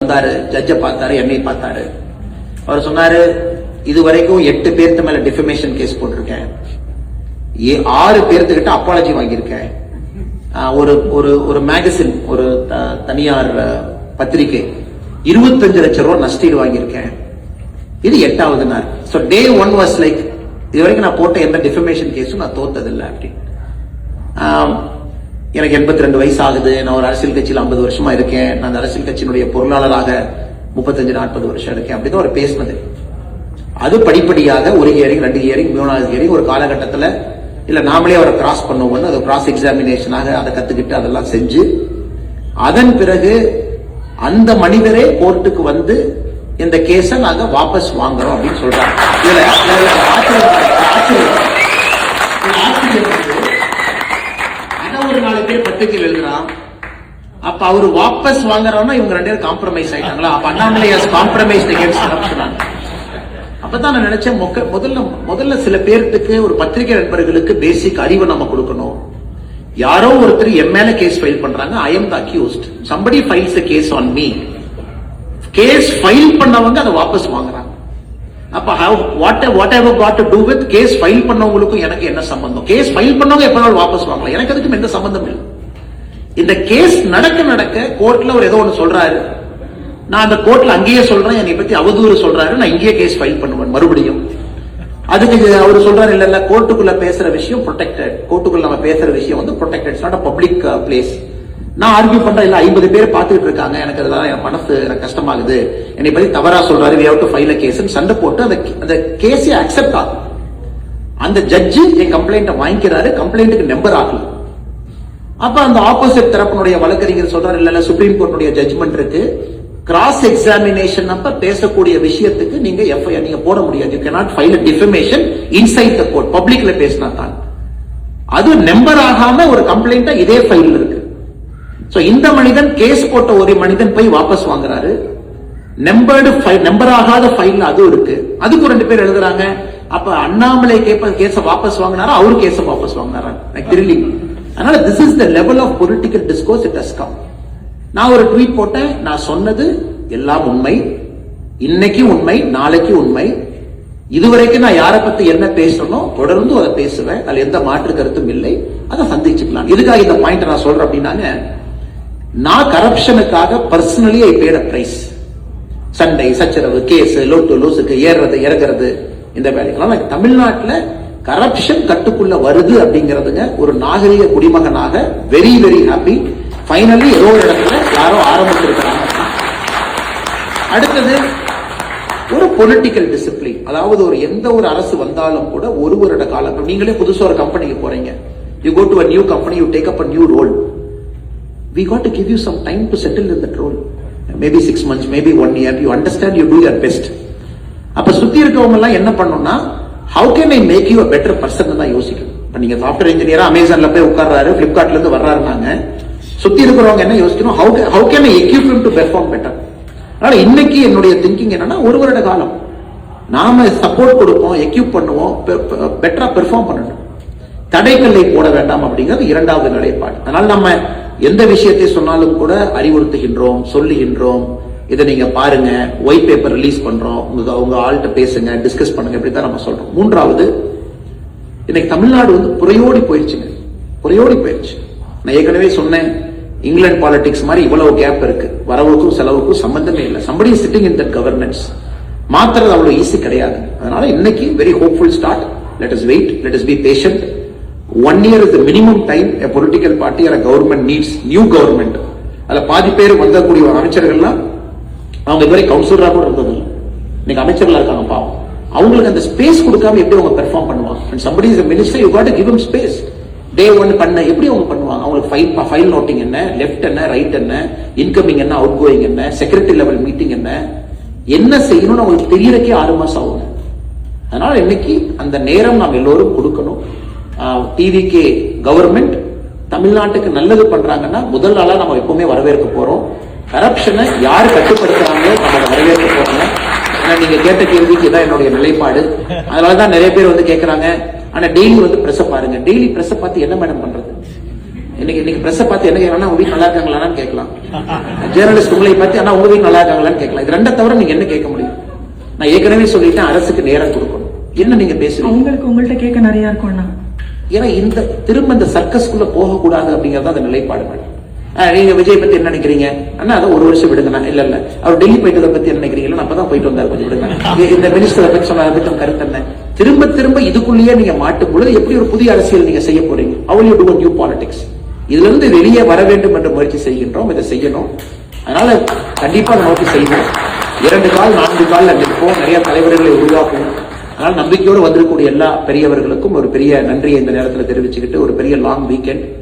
வந்தாரு, ஜட்ஜை பார்த்தாரு, என்னை பார்த்தாரு. அவர் சொன்னாரு, இது வரைக்கும் 8 பேர்த்து மேல டிஃபமேஷன் கேஸ் போட்டிருக்கேன், 6 பேர்த்துக்கிட்ட அப்பாலஜி வாங்கியிருக்கேன், ஒரு மேகசின், ஒரு தனியார் பத்திரிகை 25 லட்சம் ரூபாய் நஷ்டீடு வாங்கியிருக்கேன். இது 8வது நாள். ஸோ டே 1 வாஸ் லைக், இது வரைக்கும் நான் போட்ட எந்த டிஃபமேஷன் கேஸும் நான் தோத்ததில்லை அப்படி. எனக்கு 82 வயசு ஆகுது. நான் ஒரு அரசியல் கட்சியில் 50 வருஷமா இருக்கேன். நான் அந்த அரசியல் கட்சியினுடைய பொருளாளராக 35-40 வருஷம் இருக்கேன். அப்படிதான் அவர் பேசினது. அது படிப்படியாக ஒரு ஹியரிங், 2 ஹியரிங், 3வது ஹியரிங், ஒரு காலகட்டத்தில் இல்ல நாமளே அவரை கிராஸ் பண்ணுவோம், அது கிராஸ் எக்ஸாமினேஷனாக அதை கத்துக்கிட்டு அதெல்லாம் செஞ்சு அதன் பிறகு அந்த மனிதரே கோர்ட்டுக்கு வந்து இந்த கேஸை நாங்க வாபஸ் வாங்குறோம் அப்படின்னு சொல்றாங்க. இதுல ஒரு 4 பேர் பத்திரிகையில் எழுதுறான். அப்ப அவரு வாபஸ் வாங்குறோம்னா இவங்க 2 பேரும் காம்ப்ரமைஸ் ஆயிட்டாங்களா? அப்ப அண்ணாமலை காம்ப்ரமைஸ் அகைன்ஸ்ட் கரப்ஷன். அப்பதான் நான் நினைச்சேன், முதல்ல சில பேருக்கு, ஒரு பத்திரிகை நண்பர்களுக்கு பேசிக் அறிவை நம்ம கொடுக்கணும். யாரோ ஒருத்தர் என் மேல கேஸ் ஃபைல் பண்றாங்க, I am the accused, somebody files a case on me. Case file பண்ணவங்க அதை வாபஸ் வாங்குறாங்க. அப்ப what have got to do with case file பண்ணவங்களுக்கும் எனக்கு என்ன சம்பந்தம்? கேஸ் ஃபைல் பண்ணவங்க எப்பனாலும் வாபஸ் வாங்கலாம், எனக்கு அதுக்கும் எந்த சம்பந்தம் இல்லை. இந்த கேஸ் நடக்க கோர்ட்ல ஒரு ஏதோ ஒன்று சொல்றாரு, நான் அந்த கோர்ட்ல அங்கேயே சொல்றேன், என்னை பத்தி அவதூறு சொல்றாரு, நான் இங்கேயே கேஸ் ஃபைல் பண்ணுவேன் மறுபடியும். அதுக்கு அவர் சொல்றாரு, இல்ல கோர்ட்டுக்குள்ள பேசுற விஷயம் ப்ரொடெக்டட், கோர்ட்டுக்குள்ள நம்ம பேசுற விஷயம் வந்து protected, it's not a public place. நான் ஆர்கியூ பண்றேன், இல்ல 50 பேர் பார்த்துட்டு இருக்காங்க, எனக்கு அதெல்லாம் என் மனசு எனக்கு கஷ்டமாகுது, என்னை பத்தி தவறா சொல்றாரு, we have to file a case, சண்டை போட்டு அந்த கேஸை அக்செப்ட் ஆகும். அந்த ஜட்ஜி என் கம்ப்ளைண்ட்டை வாங்கிக்கிறாரு, கம்ப்ளைண்ட்டுக்கு நம்பர் ஆகல. அப்ப அந்த ஆப்போசிட் தரப்பினுடைய வழக்கறிஞர் சொல்றாரு, இல்ல சுப்ரீம் கோர்ட்டுடைய ஜட்ஜ்மெண்ட் இருக்கு, கிராஸ் எக்ஸாமினேஷன் அப்ப பேசக்கூடிய விஷயத்துக்கு நீங்க எஃப்ஐஆர் நீங்க போட முடியாது. You cannot file a defamation inside the court. பப்ளிக்ல பேசினா தான் அது நம்பர் ஆகாம ஒரு கம்ப்ளைண்ட் இதே ஃபைல் இருக்கு. சோ இந்த மனிதன் கேஸ் போட்ட ஒரு மனிதன் போய் வாபஸ் வாங்குறாரு, நம்பர்டு ஃபைல், நம்பர் ஆகாத ஃபைல் அது இருக்கு, அதுக்கு 2 பேர் எழுதுறாங்க. அப்ப அண்ணாமலை கேஸ வாபஸ் வாங்கினாரா, அவரு கேஸ வாபஸ் வாங்கினாரா? எனக்கு தெரியல. அதனால this is the level of political discourse it has come. நான் ஒரு ட்வீட் போட்டேன், நான் சொன்னது எல்லாம் உண்மை, இன்னைக்கு உண்மை, நாளைக்கு உண்மை. இதுவரைக்கும் நான் யாரை பத்தி என்ன பேசணும் தொடர்ந்து அதை பேசுவேன், அதுல எந்த மாற்று கருத்தும் இல்லை, அதை சந்திச்சுக்கலாம். இதுக்காக இந்த பாயிண்ட் நான் சொல்றேன் அப்படின்னாங்க, நான் கரப்ஷனுக்காக personally I paid a price. சண்டை, சச்சரவு, கேஸ், லூசுக்கு ஏறுறது இறங்குறது, இந்த வேலைக்கெல்லாம் தமிழ்நாட்டில் கரப்ஷன் கட்டுக்குள்ள வருது அப்படிங்கிறதுங்க ஒரு நாகரிக குடிமகனாக வெரி வெரி ஹாப்பி. ஃபைனலி ஏதோ ஒரு இடத்துல யாரோ ஆரம்பிச்சிருக்கிறாங்க. அடுத்தது ஒரு பொலிட்டிக்கல் டிசிப்ளின், அதாவது எந்த ஒரு அரசு வந்தாலும் கூட ஒரு வருட காலம், நீங்களே புதுசா ஒரு கம்பெனிக்கு போறீங்க, you go to a new company, you take up a new role, we got to give you some time to settle in that role, maybe 6 months, maybe 1 year, you understand, you do your best. அப்ப சுத்தி இருக்கவங்க எல்லாம் என்ன பண்ணணும்னா, how can I make you a better person தான் யோசிக்கணும். இப்ப நீங்க சாஃப்ட்வேர் இன்ஜினியரா அமேசான்ல போய் உட்கார்றாரு, பிளிப்கார்ட்ல இருந்து வர்றாருனாங்க, சுத்தி இருக்கிறவங்க என்ன யோசிக்கணும், how can I equip him to perform better. அதனால இன்னைக்கு என்னுடைய திங்கிங் என்னன்னா, ஒரு வருட காலம் நாம சப்போர்ட் கொடுப்போம், எக்யூப் பண்ணுவோம், பெட்டரா பெர்ஃபார்ம் பண்ணணும், தடைக்கல்லை போட வேண்டாம் அப்படிங்கிறது 2வது நிலைப்பாடு. அதனால நம்ம எந்த விஷயத்தை சொன்னாலும் கூட அறிவுறுத்துகின்றோம், சொல்லுகின்றோம், இதை நீங்க பாருங்க, ஒயிட் பேப்பர் ரிலீஸ் பண்றோம், உங்க ஆள்கிட்ட பேசுங்க, டிஸ்கஸ் பண்ணுங்க, இப்படித்தான் நம்ம சொல்றோம். 3வது, இன்னைக்கு தமிழ்நாடு புறையோடி போயிடுச்சுங்க, புறையோடி போயிடுச்சு. நான் ஏற்கனவே சொன்னேன், இங்கிலாந்து பாலிடிக்ஸ் மாதிரி இவ்வளவு கேப் இருக்கு, வரவுக்கும் செலவுக்கும் சம்பந்தமே இல்லை. somebody is sitting in that governance. மாத்துறது அவ்வளவு ஈஸி கிடையாது. அதனால இன்னைக்கு very hopeful start. let us wait, let us be patient. 1 year is the minimum time a political party or a government needs new government. அதுல பாதி பேர் வந்தக்கூடிய அமைச்சர்கள்லாம் அவங்க இதுவரை கவுன்சிலரா கூட இருந்தது, இன்னைக்கு அமைச்சர்களா இருக்காங்க. பாவம், அவங்களுக்கு அந்த ஸ்பேஸ் கொடுக்காம எப்படி அவங்க பெர்ஃபார்ம் பண்ணுவாங்க? and somebody is a minister, you got to give him space. டே 1 பண்ண எப்படி அவங்க பண்ணுவாங்க? அவங்களுக்கு ஃபைல் நோட்டிங் என்ன, லெஃப்ட் என்ன, ரைட் என்ன, இன்கமிங் என்ன, அவுட் கோயிங் என்ன, செக்ரட்டரி லெவல் மீட்டிங் என்ன செய்யணும்னு அவங்களுக்கு தெரியறக்கே 6 மாசம் ஆகும். அதனால இன்னைக்கு அந்த நேரம் நாம் எல்லோரும் கொடுக்கணும். டிவிகே கவர்மெண்ட் தமிழ்நாட்டுக்கு நல்லது பண்றாங்கன்னா முதல் நாளா நம்ம எப்பவுமே வரவேற்க போறோம். கரப்ஷனை யார் கட்டுப்படுத்துறாங்களோ நம்ம வரவேற்க போறோம். ஆனா நீங்க கேட்ட கேள்விக்கு தான் என்னுடைய நிலைப்பாடு. அதனாலதான் நிறைய பேர் கேட்கறாங்க, ஆனா டெய்லி பிரஸ் பாருங்க. டெய்லி பிரஸ் பார்த்து என்ன மேடம் பண்றது? இன்னைக்கு பிரஸ் பார்த்து என்ன கேட்கலாம், உங்க வீட்டு நல்லா இருக்காங்களான்னு கேட்கலாம். ஜேர்னலிஸ்ட் உங்களை பார்த்து ஆனா உங்க வீட்டு நல்லா இருக்காங்களான்னு கேட்கலாம். இது ரெண்டை தவிர நீங்க என்ன கேட்க முடியும்? நான் ஏற்கனவே சொல்லிட்டேன், அரசுக்கு நேரம் கொடுக்கணும். என்ன நீங்க பேசுறீங்க? உங்களுக்கு உங்கள்ட்ட கேட்க நிறைய இருக்கும்னா, ஏன்னா திரும்ப இந்த சர்க்கஸ்குள்ள போகக்கூடாது அப்படிங்கறது அந்த நிலைப்பாடு. நீங்க விஜய் பத்தி என்ன நினைக்கிறீங்க? அண்ணா அதை ஒரு வருஷம் விடுங்க. இல்ல அவர் டெல்லி போயிட்டதை பத்தி என்ன நினைக்கிறீங்களா? அப்பதான் போயிட்டு வந்தாரு, கொஞ்சம் விடுங்க. இந்த மினிஸ்டரை பத்தி சொன்ன பத்தி கருத்து என்ன? திரும்ப இதுக்குள்ளேயே நீங்க மாட்டும் பொழுது எப்படி ஒரு புதிய அரசியல் நீங்க செய்ய போறீங்க? How will you do a new politics? இதுல இருந்து வெளியே வர வேண்டும் என்று முயற்சி செய்கின்றோம். இதை செய்யணும். அதனால கண்டிப்பா அதை நோக்கி செய்வோம். 2 கால் 4 கால் நிற்போம். நிறைய தலைவர்களை உருவாக்குவோம். அதனால நம்பிக்கையோடு வந்திருக்கக்கூடிய எல்லா பெரியவர்களுக்கும் ஒரு பெரிய நன்றியை இந்த நேரத்தில் தெரிவிச்சுக்கிட்டு ஒரு பெரிய லாங் வீக்கெண்ட்